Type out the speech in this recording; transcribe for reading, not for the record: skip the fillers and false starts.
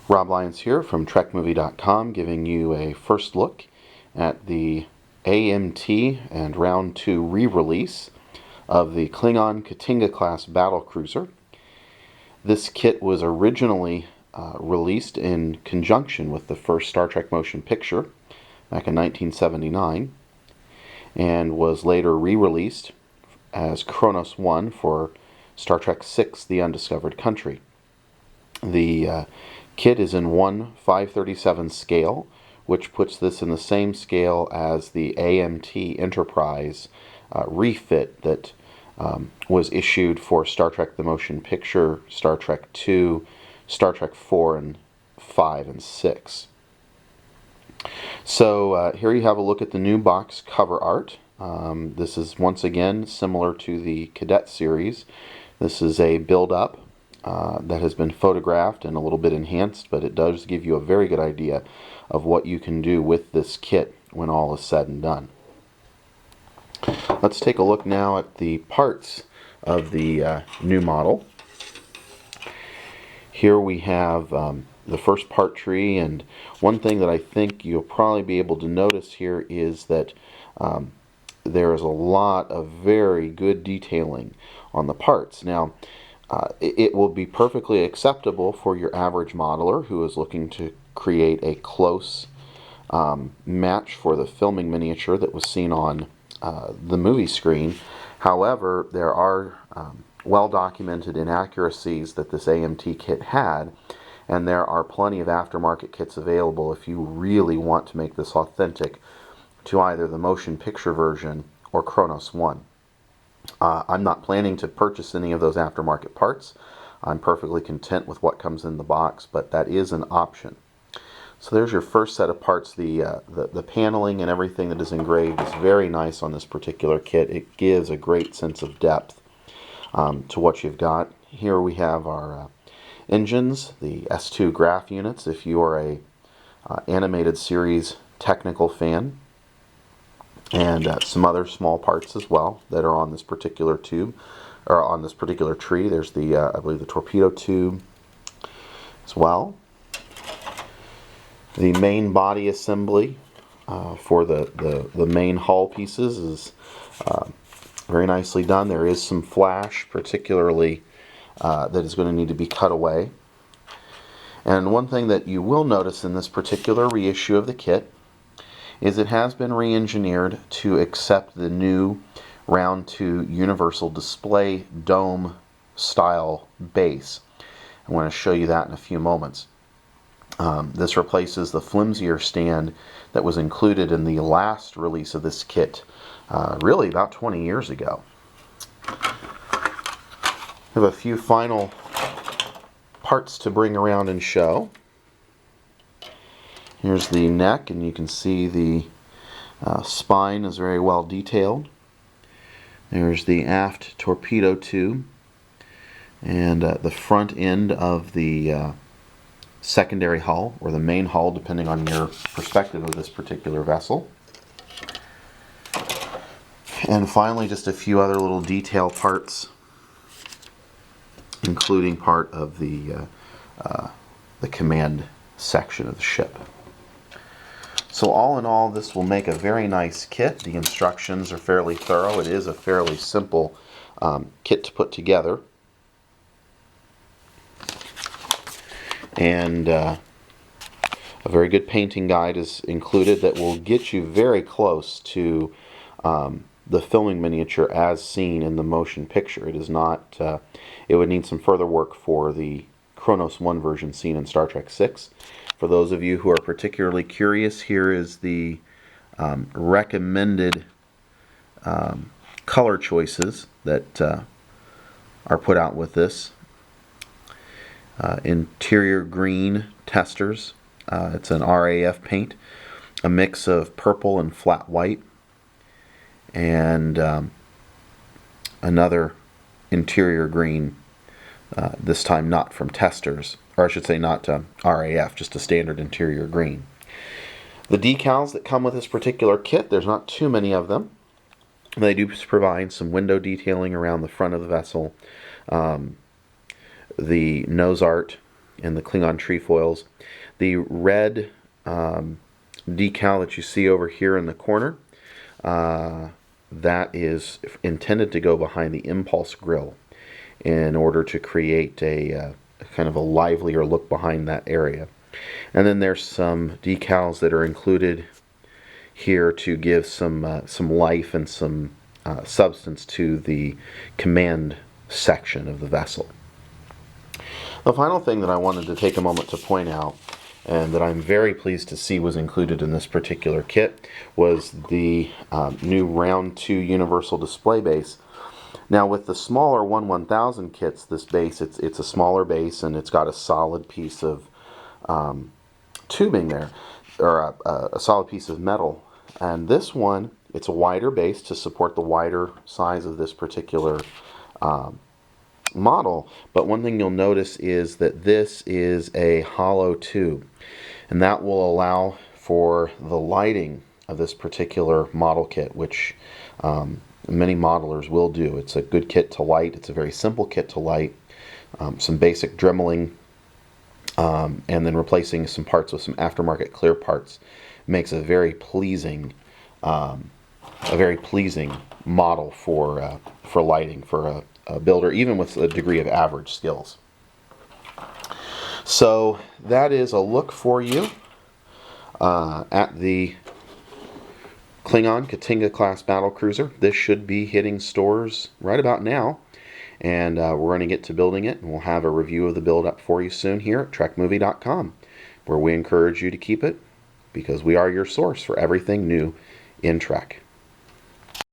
Rob Lyons here from TrekMovie.com, giving you a first look at the AMT and Round 2 re-release of the Klingon Katinga-class Battlecruiser. This kit was originally released in conjunction with the first Star Trek motion picture back in 1979 and was later re-released as Kronos 1 for Star Trek VI, The Undiscovered Country. The kit is in 1/537 scale, which puts this in the same scale as the AMT Enterprise refit that was issued for Star Trek the Motion Picture, Star Trek II, Star Trek 4 and 5 and 6. So here you have a look at the new box cover art. This is once again similar to the Cadet series. This is a build-up that has been photographed and a little bit enhanced, but it does give you a very good idea of what you can do with this kit when all is said and done. Let's take a look now at the parts of the new model. Here we have the first part tree, and one thing that I think you'll probably be able to notice here is that there is a lot of very good detailing on the parts. Now, it will be perfectly acceptable for your average modeler who is looking to create a close match for the filming miniature that was seen on the movie screen. However, there are well-documented inaccuracies that this AMT kit had, and there are plenty of aftermarket kits available if you really want to make this authentic to either the motion picture version or Kronos 1. I'm not planning to purchase any of those aftermarket parts. I'm perfectly content with what comes in the box, but that is an option. So there's your first set of parts. The paneling and everything that is engraved is very nice on this particular kit. It gives a great sense of depth to what you've got. Here we have our engines, the S2 graph units, if you are a animated series technical fan, and some other small parts as well that are on this particular tube, or on this particular tree. There's the, I believe, the torpedo tube as well. The main body assembly for the main hull pieces is very nicely done. There is some flash, particularly that is going to need to be cut away. And one thing that you will notice in this particular reissue of the kit is it has been re-engineered to accept the new Round 2 universal display dome style base. I want to show you that in a few moments. This replaces the flimsier stand that was included in the last release of this kit, really about 20 years ago. I have a few final parts to bring around and show. Here's the neck, and you can see the spine is very well detailed. There's the aft torpedo tube, and the front end of the secondary hull, or the main hull, depending on your perspective of this particular vessel. And finally, just a few other little detail parts, including part of the command section of the ship. So all in all, this will make a very nice kit. The instructions are fairly thorough. It is a fairly simple kit to put together. And a very good painting guide is included that will get you very close to the filming miniature as seen in the motion picture. It is not, it would need some further work for the Kronos 1 version seen in Star Trek VI. For those of you who are particularly curious, here is the recommended color choices that are put out with this. Interior green testers. It's an RAF paint, a mix of purple and flat white, and another interior green, this time not from testers, or I should say not RAF, just a standard interior green. The decals that come with this particular kit, there's not too many of them. They do provide some window detailing around the front of the vessel. The nose art in the Klingon trefoils. The red decal that you see over here in the corner, that is intended to go behind the impulse grill in order to create a kind of a livelier look behind that area. And then there's some decals that are included here to give some life and some substance to the command section of the vessel. The final thing that I wanted to take a moment to point out, and that I'm very pleased to see was included in this particular kit, was the new round 2 universal display base. Now with the smaller 1/1000 kits, this base, it's a smaller base and it's got a solid piece of tubing there, or a solid piece of metal. And this one, it's a wider base to support the wider size of this particular model. But one thing you'll notice is that this is a hollow tube, and that will allow for the lighting of this particular model kit, which many modelers will do. It's a good kit to light. It's a very simple kit to light. Some basic dremeling, and then replacing some parts with some aftermarket clear parts makes a very pleasing model for lighting for a builder, even with a degree of average skills. So that is a look for you at the Klingon Katinga class battlecruiser. This should be hitting stores right about now, and we're going to get to building it, and we'll have a review of the build up for you soon here at TrekMovie.com, where we encourage you to keep it, because we are your source for everything new in Trek.